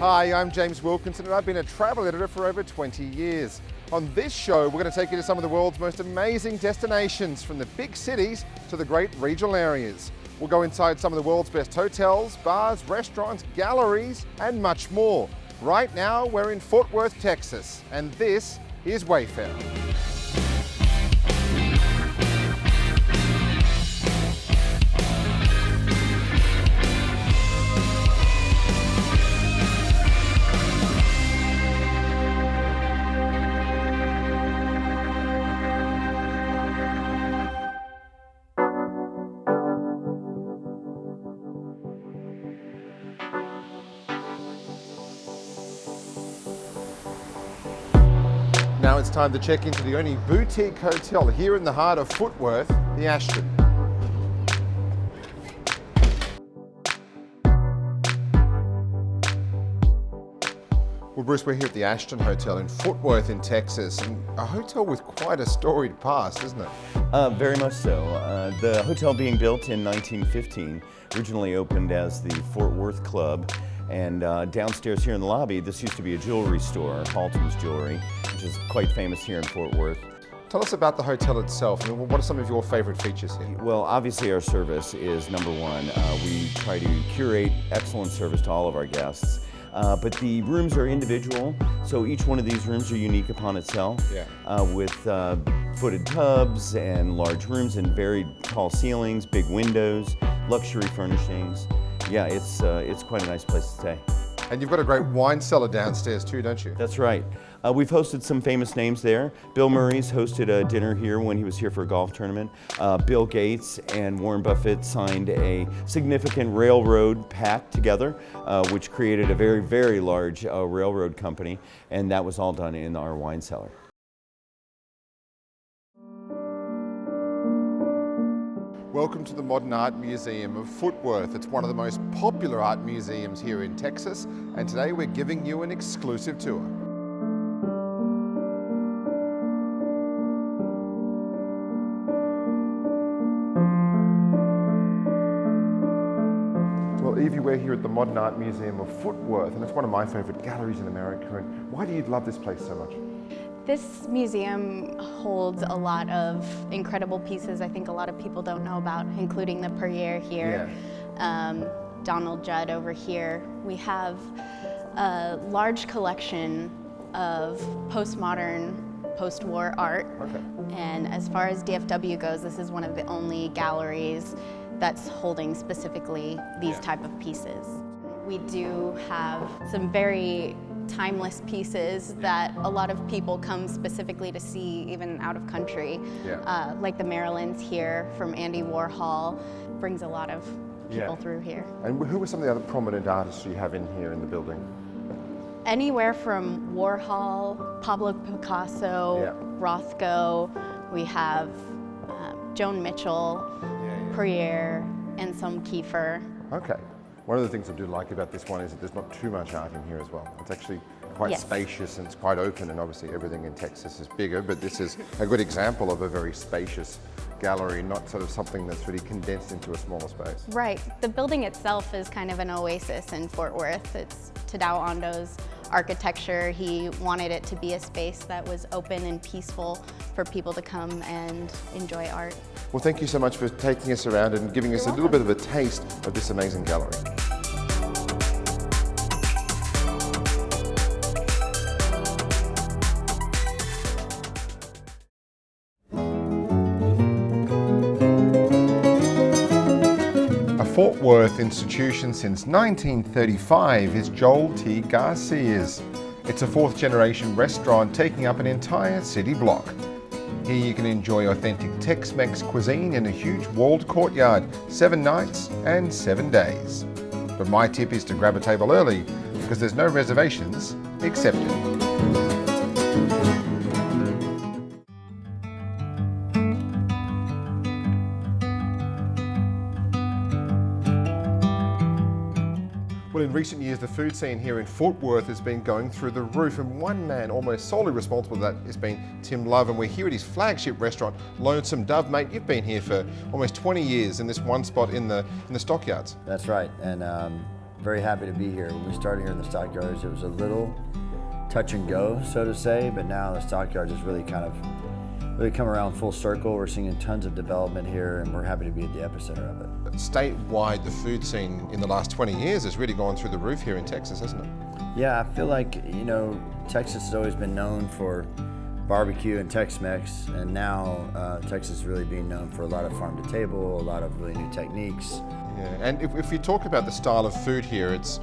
Hi, I'm James Wilkinson and I've been a travel editor for over 20 years. On this show, we're going to take you to some of the world's most amazing destinations, from the big cities to the great regional areas. We'll go inside some of the world's best hotels, bars, restaurants, galleries, and much more. Right now, we're in Fort Worth, Texas, and this is Wayfarer. Now it's time to check into the only boutique hotel here in the heart of Fort Worth, the Ashton. Well, Bruce, we're here at the Ashton Hotel in Fort Worth in Texas, and a hotel with quite a storied past, isn't it? Very much so. The hotel being built in 1915 originally opened as the Fort Worth Club. And downstairs here in the lobby, this used to be a jewelry store, Thompsons Jewelry, which is quite famous here in Fort Worth. Tell us about the hotel itself. I mean, what are some of your favorite features here? Well, obviously our service is number one. We try to curate excellent service to all of our guests. But the rooms are individual, so each one of these rooms are unique upon itself, with footed tubs and large rooms and very tall ceilings, big windows, luxury furnishings. Yeah, it's quite a nice place to stay. And you've got a great wine cellar downstairs too, don't you? That's right. We've hosted some famous names there. Bill Murray's hosted a dinner here when he was here for a golf tournament. Bill Gates and Warren Buffett signed a significant railroad pact together, which created a very, very large railroad company, and that was all done in our wine cellar. Welcome to the Modern Art Museum of Fort Worth. It's one of the most popular art museums here in Texas, and today we're giving you an exclusive tour. Well, Evie, we're here at the Modern Art Museum of Fort Worth, and it's one of my favorite galleries in America. And why do you love this place so much? This museum holds a lot of incredible pieces I think a lot of people don't know about, including the Perrier here, Donald Judd over here. We have a large collection of postmodern, post-war art. Okay. And as far as DFW goes, this is one of the only galleries that's holding specifically these type of pieces. We do have some very timeless pieces that a lot of people come specifically to see, even out of country. Like the Marylands here from Andy Warhol brings a lot of people through here. And who are some of the other prominent artists you have in here in the building? Anywhere from Warhol, Pablo Picasso, Rothko. We have Joan Mitchell, Perrier, and some Kiefer. Okay. One of the things I do like about this one is that there's not too much art in here as well. It's actually quite spacious and it's quite open, and obviously everything in Texas is bigger, but this is a good example of a very spacious gallery, not sort of something that's really condensed into a smaller space. Right. The building itself is kind of an oasis in Fort Worth. It's Tadao Ando's architecture. He wanted it to be a space that was open and peaceful for people to come and enjoy art. Well, thank you so much for taking us around and giving us a little bit of a taste of this amazing gallery. A Fort Worth institution since 1935 is Joel T Garcias. It's a fourth-generation restaurant taking up an entire city block. Here you can enjoy authentic Tex-Mex cuisine in a huge walled courtyard, 7 nights and 7 days. But my tip is to grab a table early because there's no reservations accepted. Well, in recent years, the food scene here in Fort Worth has been going through the roof, and one man almost solely responsible for that has been Tim Love, and we're here at his flagship restaurant, Lonesome Dove. Mate, you've been here for almost 20 years in this one spot in the stockyards. That's right, and very happy to be here. When we started here in the Stockyards, it was a little touch and go, so to say, but now the Stockyards has really come around full circle. We're seeing tons of development here, and we're happy to be at the epicenter of it. Statewide, the food scene in the last 20 years has really gone through the roof here in Texas, hasn't it? Yeah, I feel like, you know, Texas has always been known for barbecue and Tex-Mex, and now Texas is really being known for a lot of farm to table, a lot of really new techniques. Yeah, and if you talk about the style of food here, it's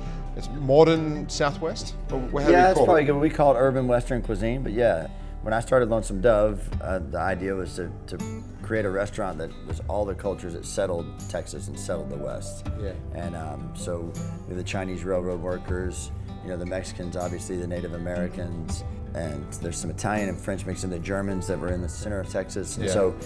modern Southwest? Or Yeah, it's probably good. We call it urban Western cuisine, but yeah. When I started Lonesome Dove, the idea was to create a restaurant that was all the cultures that settled Texas and settled the West. Yeah. And so we have the Chinese railroad workers, you know, the Mexicans, obviously the Native Americans, and there's some Italian and French mixed in, the Germans that were in the center of Texas. And so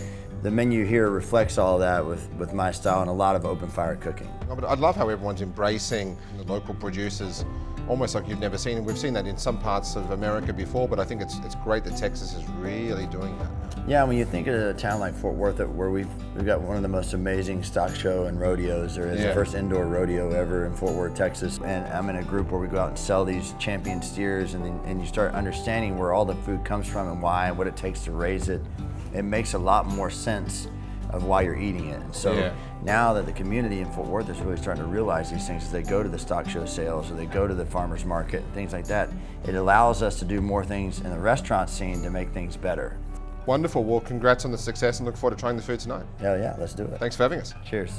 the menu here reflects all that with my style and a lot of open fire cooking. Oh, but I love how everyone's embracing the local producers, almost like you've never seen. And we've seen that in some parts of America before, but I think it's great that Texas is really doing that. Yeah, when you think of a town like Fort Worth, where we've got one of the most amazing stock show and rodeos. There is the first indoor rodeo ever in Fort Worth, Texas. And I'm in a group where we go out and sell these champion steers, and you start understanding where all the food comes from and why, what it takes to raise it. It makes a lot more sense of why you're eating it. And so now that the community in Fort Worth is really starting to realize these things as they go to the stock show sales or they go to the farmer's market and things like that, it allows us to do more things in the restaurant scene to make things better. Wonderful. Well, congrats on the success and look forward to trying the food tonight. Hell yeah, let's do it. Thanks for having us. Cheers.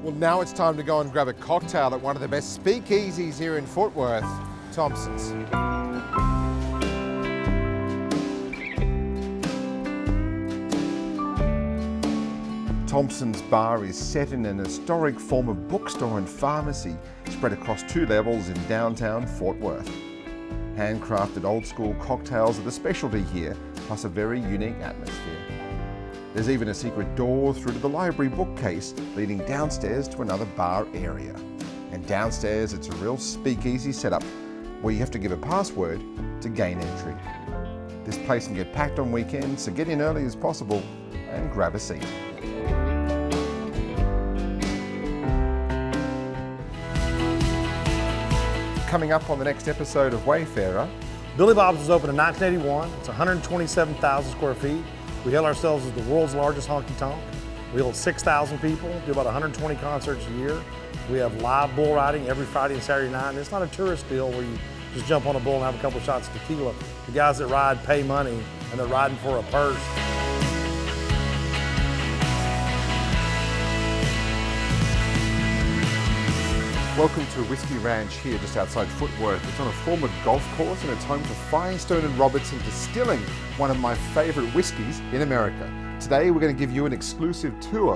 Well, now it's time to go and grab a cocktail at one of the best speakeasies here in Fort Worth, Thompsons. Thompsons Bar is set in an historic former bookstore and pharmacy spread across 2 levels in downtown Fort Worth. Handcrafted old-school cocktails are the specialty here, plus a very unique atmosphere. There's even a secret door through to the library bookcase leading downstairs to another bar area. And downstairs it's a real speakeasy setup where you have to give a password to gain entry. This place can get packed on weekends, so get in early as possible and grab a seat. Coming up on the next episode of Wayfarer. Billy Bob's was opened in 1981. It's 127,000 square feet. We hail ourselves as the world's largest honky-tonk. We hold 6,000 people, do about 120 concerts a year. We have live bull riding every Friday and Saturday night. And it's not a tourist deal where you just jump on a bull and have a couple of shots of tequila. The guys that ride pay money, and they're riding for a purse. Welcome to Whiskey Ranch here just outside Fort Worth. It's on a former golf course and it's home to Firestone and Robertson Distilling, one of my favourite whiskies in America. Today we're going to give you an exclusive tour